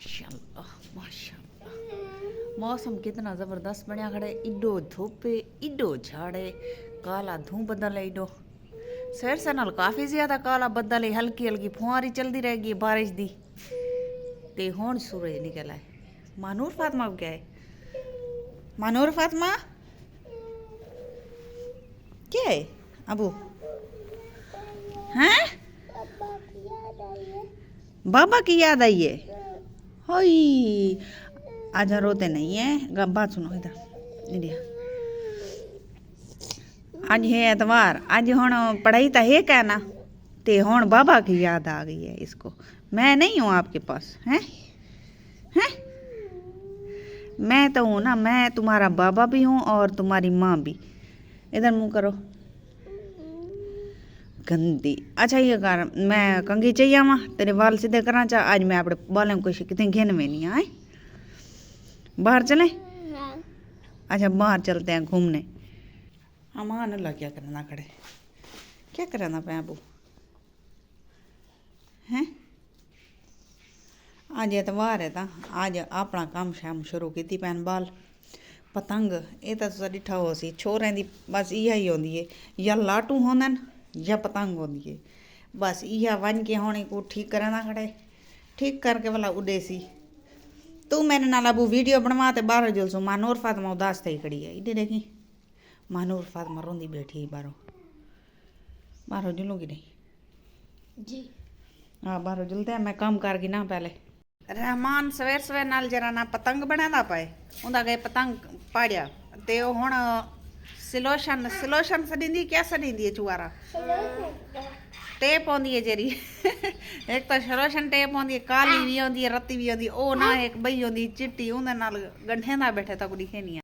माशाल्लाह माशाल्लाह। मौसम कितना ज़बरदस्त बनया खड़े। इडो धुप है, इडो झाड़ है, काला धूं बदल है इडो। शहर से नाल काफ़ी ज़्यादा काला बदल है। हल्की हल्की फुहारी चलती रहेगी बारिश दी। ते हुण सूरज निकला है। मानूर फातिमा को क्या है? मानूर फातिमा क्या है अबू? हैं? बाबा की याद आई है? होई आज रोते नहीं है। बात सुनो इधर इंडिया। आज है एतवार। आज हुण पढ़ाई तो है क्या ना, ते हुण बाबा की याद आ गई है इसको। मैं नहीं हूँ आपके पास हैं हैं? मैं तो हूँ ना, मैं तुम्हारा बाबा भी हूँ और तुम्हारी माँ भी। इधर मुंह करो गंदी। अच्छा ये कर, मैं कंघी चाहिए आवा तेरे बाल सीधे करा चा। आज मैं अपने बालों को कितने घेन में नहीं आए। बाहर चले? अच्छा बाहर चलते हैं घूमने। अमान अल्लाह क्या करना खड़े, क्या करना पे अबू हैं? आज एतवार है ता आज अपना काम शाम शुरू की पैन बाल पतंग। ये तो तुसा डिठा हो सी छोरें दी बस इहा ही होंदी है, या लाटू होंदन या पतंग होंदी है। बस इहा वन के होने को ठीक करना खड़े, ठीक करके वाला उड़े सी। तू मेरे नाल अबू वीडियो बनवा ते बाहर जुलसू। मानूर फातिमा उदास थी खड़ी है। इधर देखी मानूर फातिमा रोंदी बैठी है बाहरों। बाहरों जुलूंगी नहीं जी। हाँ बाहरों जुलते हैं। मैं काम करगी ना पहले। रहमान सवेर सवेर नाल जरा ना पतंग बनादा पाए। उंदा गए पतंग पाड़िया ते हुण सिलोशन सिलोशन सॾींदी क्या सॾींदी है चुआरा टेप होंदी है जेरी एक तो सलोशन टेप होंदी है, काली भी होंदी है, रत्ती भी होंदी। ओ ना एक बई होंदी चिट्टी, उंदे नाल गंढे ना बैठे तक दिखे नहीं हैं।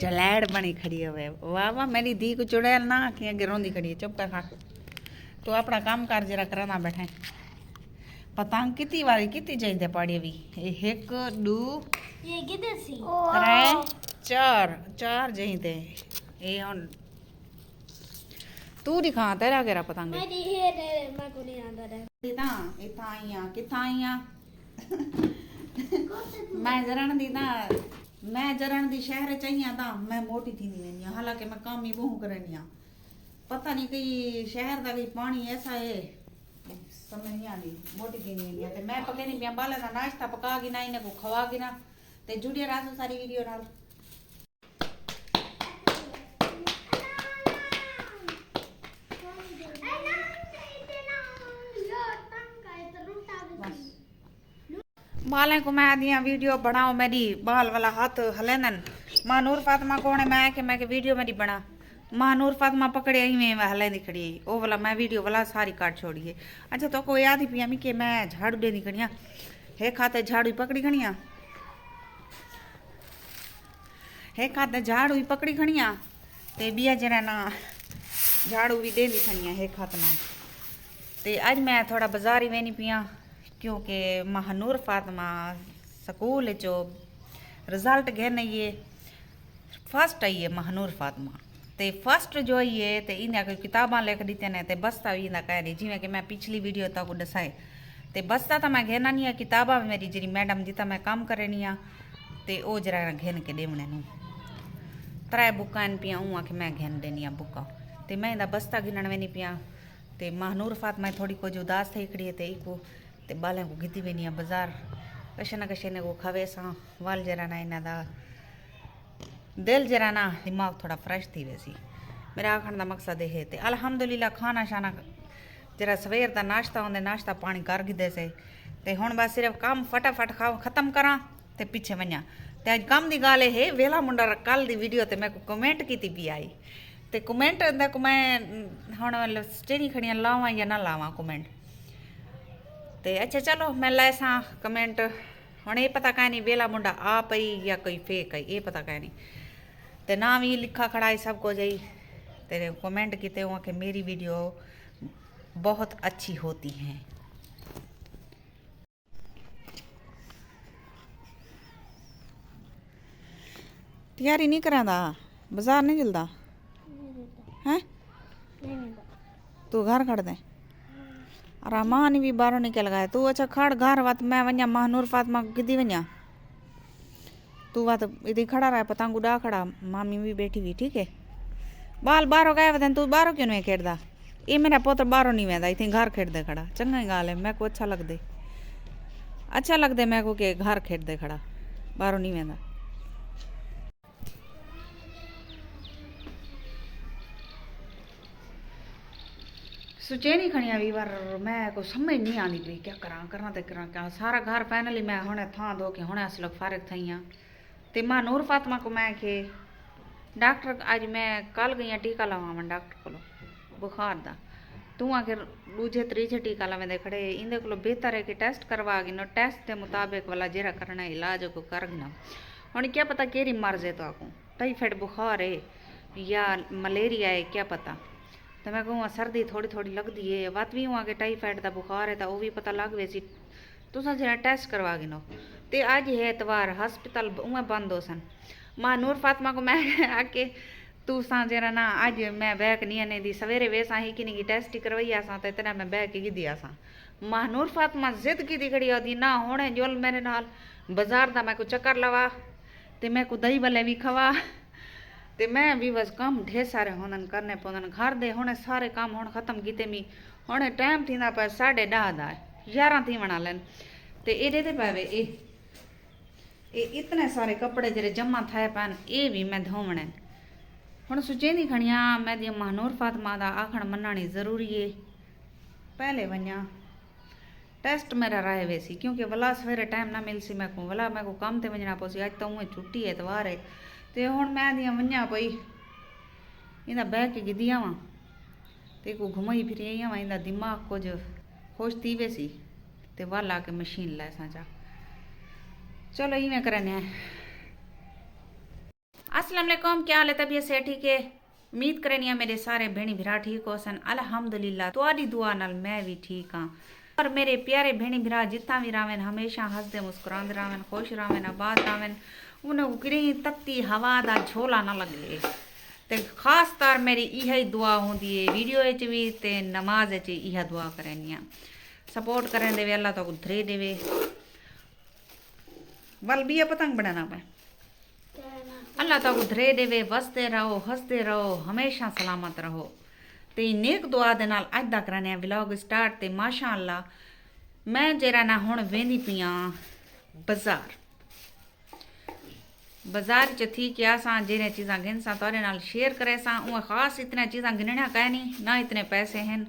चलैड़ बनी खड़ी है। वाह वाह मेरी धी को चुड़ैल ना आखी अगे रोंदी खड़ी है। चुप कर खा, तो अपना काम कर जरा करना बैठे। पतंग कितनी बारी कितनी चाहिए पाड़ी भी? एक दो त्रै चार चार चाहिए। ये हुन तू दिखा तेरा केरा पतंग इतना आईया कितना आईया मैं जरण दी ना, मैं जरण दी शहर चाहिए था। मैं मोटी थी नहीं, हालांकि मैं काम ही बहु करनी। पता नहीं कहीं शहर का भी पानी ऐसा है समझ नहीं आती। मोटी थी नहीं ते मैं पके नहीं पिया बाले का नाश्ता पका गी ना, इन्हें को खवा गी ना ते जुड़िया रात सारी वीडियो नाल। बालें को मैं दिया वीडियो बनाओ मेरी बाल वाला हाथ हलेंदन। मानूर फातिमा को मैं के वीडियो मेरी बना। मानूर फातिमा पकड़े ही में हले दिखड़ी ओ वाला मैं वीडियो वाला सारी काट छोड़िए। अच्छा तो कोई याद ही पिया मी के मैं झाड़ू दे निकलिया हे खाते झाड़ू पकड़ी खड़िया, हे खाते झाड़ू ही पकड़ी खड़िया ते बिया जरा ना झाड़ू भी दे दी खड़िया हे खातना। ते आज मैं थोड़ा बाजार ही वेनी पिया क्योंकि महानूर फातिमा स्कूल जो रिजल्ट घेन ये फर्स्ट आई है महानूर फातिमा ते फर्स्ट जो है ते इन्हें कोई किताबा लिख दीते ने ते बसता भी इंदा कह रही जिमें कि मैं पिछली वीडियो तक दसाए ते बसता तो मैं घेना नहीं है। किताबा मेरी जी मैडम जिता मैं काम करनी है ते ओ जरा घेन के देवने नू त्रै बुका पिया ऊँ आके मैं घेन देनी बुका ते मैं इंदा बसता गिनण वेनी पिया ते महानूर फातिमा थोड़ी कुछ उदास थी खड़ी है ते इको ते बालें को गिती वेनी बाजार कशे ना कशे ने को खवे सा वाल जरा ना इन्हें दा दिल जरा ना दिमाग थोड़ा फ्रेश थी वैसी। मेरा आखण का मकसद है ते अल्हम्दुलिल्लाह खाना शाना जरा सवेर का नाश्ता होंदे नाश्ता पानी कर गिदे से ते हुण बस सिर्फ काम फटाफट खाओ खत्म करा ते पीछे वञा। ते अज काम की गाल है वेला मुंडा कल दी वीडियो ते मैं को कमेंट की पी आई ते कमेंट को मैं हुण स्टेनी खड़ियां लावां या ना लावां कमेंट ते अच्छा चलो मैं लाइसा कमेंट। हुण ये पता कह नहीं वेला मुंडा आ पई या कोई फेक है ये पता कह नहीं ते ना भी लिखा खड़ा है सब कुछ ही तेरे कमेंट किते हुआ कि मेरी वीडियो बहुत अच्छी होती है। तैयारी नहीं करा बाजार नहीं चलता हैं? तू घर खड़ दे अरे मां ने भी बाहरों निकल गया तू अच्छा खड़ घर वत मैं वञा महानूर फातिमा किदी वञा तू वत इधर खड़ा रहा पतंग उड़ा खड़ा मामी भी बैठी हुई ठीक है बाल बाहरों गए वतन तू बाहरों क्यों नहीं खेड़दा ये मेरा पुत्र बाहरों नहीं वेंदा इतनी घर खेड़दे खड़ा चंगा ही गाल है मैं को अच्छा लगदे मैं को के घर खेड़दे खड़ा बाहरों नहीं वेंदा सोचे नहीं खनिया भी बार मैं को समझ नहीं आती पई क्या करना क्या सारा घर फाइनली मैं हुणे थां धो के हुणे अस लोग फारिग थी हाँ ते मां नूर फातिमा को मैं के डॉक्टर आज मैं कल गई टीका लवावन डॉक्टर को बुखार दा तू आके दूजे तीजे टीका लवेंदे खड़े इंदे को बेहतर है कि टेस्ट करवा गिनो टेस्ट के मुताबिक वाला जेरा करना इलाज को कर गिना हुण क्या पता केरी मर्ज है तो आको टाइफाइड बुखार है या मलेरिया है क्या पता तो मैं कहूँ सर्दी थोड़ी थोड़ी लगती है वत भी हुआ कि टाइफाइड का बुखार है तो वो भी पता लग वे सी तुसा जरा टेस्ट करवा गिनो ते अज है एतवार हस्पताल उमें बंद हो सन मां नूर फातिमा को मैं आके तू सा जरा ना अज मैं बैक नहीं आने दी सवेरे वेसा ही कि नहीं टेस्ट ही करवाई आसा तो इतना मैं बैक ही दी आसा मां नूर फातिमा जिद की दी खड़ी होती ना होने जोल मेरे नाल बाजार दा मैं को चक्कर लवा ते मैं को दही भले भी खवा ते मैं भी बस काम ढेर सारे होंदन करने पौंदन घर दे हुणे सारे काम हुण खत्म कीते मी हुणे टाइम थींदा पे 10:30 दा 11 थी वणा लन ते एडे ते पावे ए इतने सारे कपड़े जेरे जमा थाए पान ए भी मैं धोवणे हुण सुचेंदी खणिया मैं दी महानूर फातिमा दा आखण मनानी जरूरी है पहले वन्या टेस्ट मेरा रहे वैसी क्योंकि वला सवेरे टाइम ना मिलसी मैं को वला मैं को काम ते वजना पोसी आज तो उहे छुट्टी है एतवार है ते हुण मैं दियां वञा पई इंदा बैग गिदी आवां ते को घुमाई फिरी आई आवां इंदा दिमाग कुछ खुश थी वैसी ते वाला के मशीन ला जा चलो इवें करने अस्सलाम वालेकुम क्या हाल है तबीयत से ठीक है उम्मीद करनी मेरे सारे भेणी भरा ठीक हो सन अल्हम्दुलिल्लाह तुहाडी दुआ नाल मैं भी ठीक हाँ और मेरे प्यारे भेणी भरा जितना भी रावन हमेशा हंसदे मुस्कुरांदे रावन खुश रावन आबाद रावन उन्हें किड़ी तत्ती हवा दा झोला ना लगे ते खास तौर मेरी यही दुआ होंदी है वीडियो भी ते नमाज यह दुआ करनी सपोर्ट करने देवे अल्लाह तो धरे देवे वल भी पतंग बनाना पे अल्लाह तो धरे देवे वसते रहो हंसते रहो हमेशा सलामत रहो ते नेक दुआ दे नाल अज दा करने व्लॉग स्टार्ट ते माशाअल्लाह मैं जरा ना हुण वेंदी पिया बाजार च थी कि असां जेने चीज़ां गिन सा तोरे नाल शेयर करे सा उहे खास इतने चीज़ां गिनना कह नहीं ना इतने पैसे हैं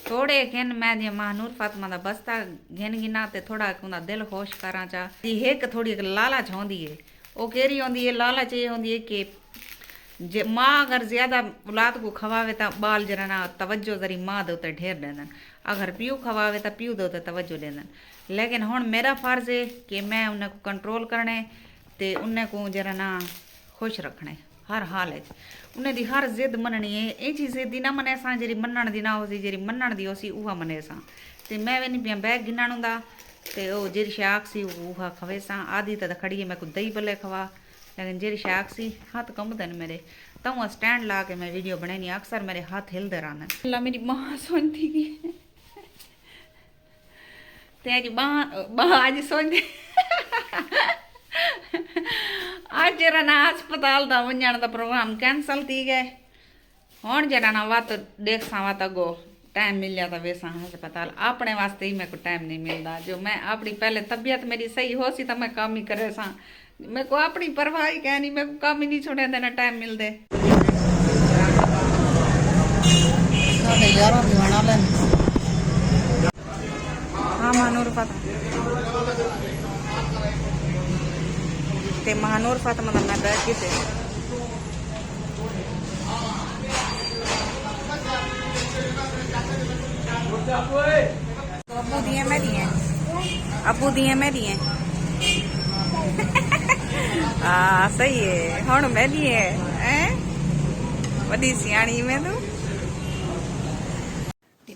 थोड़े गिन मैं दिया महानूर फातिमा दा बस्ता गिन गिना ते थोड़ा उंदा दिल खुश करा चा एक थोड़ी लालच होंदी है वो केरी होंदी है लालच ये होंदी है कि जे माँ अगर ज़्यादा औलाद को खवावे तो बाल जरा ना तवज्जो जरी माँ दे उत्ते ढेर देंदन अगर प्यू खवावे तो प्यू दे उत्ते तवज्जो देंदन लेकिन हुण मेरा फर्ज है कि मैं उन्हें कंट्रोल करने ते उन्हें को जरा ना खुश रखने हर हाल उन्हें दी हर जिद मननी है ये चीज़ जिद ना मने सा जी मनण दी ना हो जी मनण दी होसी उहा मने सा ते मैं वे नहीं पिया बैग गिनण हुंदा ते ओ जेरी शाक सी उहा खवे सा आदि तो खड़ी है मैं को दही भले खवा लेकिन जेरी शाक सी हाथ कम दन मेरे तो स्टैंड ला के मैं वीडियो बनानी अक्सर मेरे हाथ हिलते रहने अल्लाह मेरी माँ सोचती की ते अज बाँ अज सोचती आज जरा ना अस्पताल का वजन का प्रोग्राम कैंसल थी गए हुण जरा ना वत देखसा वत अगो टाइम मिलिया तो वेसा अस्पताल अपने वास्ते ही मेरे को टाइम नहीं मिलता जो मैं अपनी पहले तबीयत मेरी सही हो सी तो मैं काम ही करे सा मेरे को अपनी परवाह ही कह नहीं मेरे को काम ही नहीं छोड़े देना टाइम मिलते हाँ महानूर फातिमा ते महानूर फातिमा दा मैं बैठ के अबू दिए मैं दिए अबू दिए मैं दिए हाँ सही है हुण मैं दिए वडी सियाणी में तू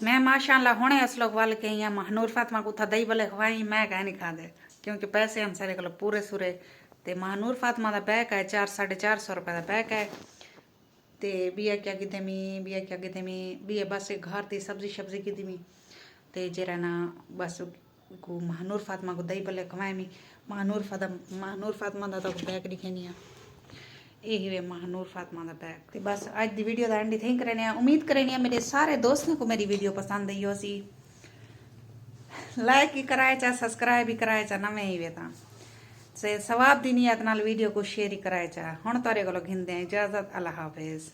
मैं माशाअल्लाह हुणे असलोक वाल के यहाँ महानूर फातिमा को था दही भले खवाई मैं कह नहीं खाते क्योंकि पैसे हम सारे को पूरे सूरे ते महानूर फातिमा का बैग है 400-450 रुपए का बैग है ते बिया क्या कीते मी बिया बस घर ती सब्जी की मी ते जरा ना बस को महानूर फातिमा को दही भले खवाए मी महानूर फातिमा दा तो बैग दिखेनी यही वे महानूर फातिमा दा बैग ते बस आज दी वीडियो दा एंड थिंक करने उम्मीद करने मेरे सारे दोस्तों को मेरी वीडियो पसंद आई हो सी लाइक ही कराए चा सब्सक्राइब ही कराए चा नवे ही वे ता से सवाब दी नियत नाल वीडियो को शेयर ही कराए चा हुण तारे कोलों घिंदे इजाजत अल्लाह हाफिज।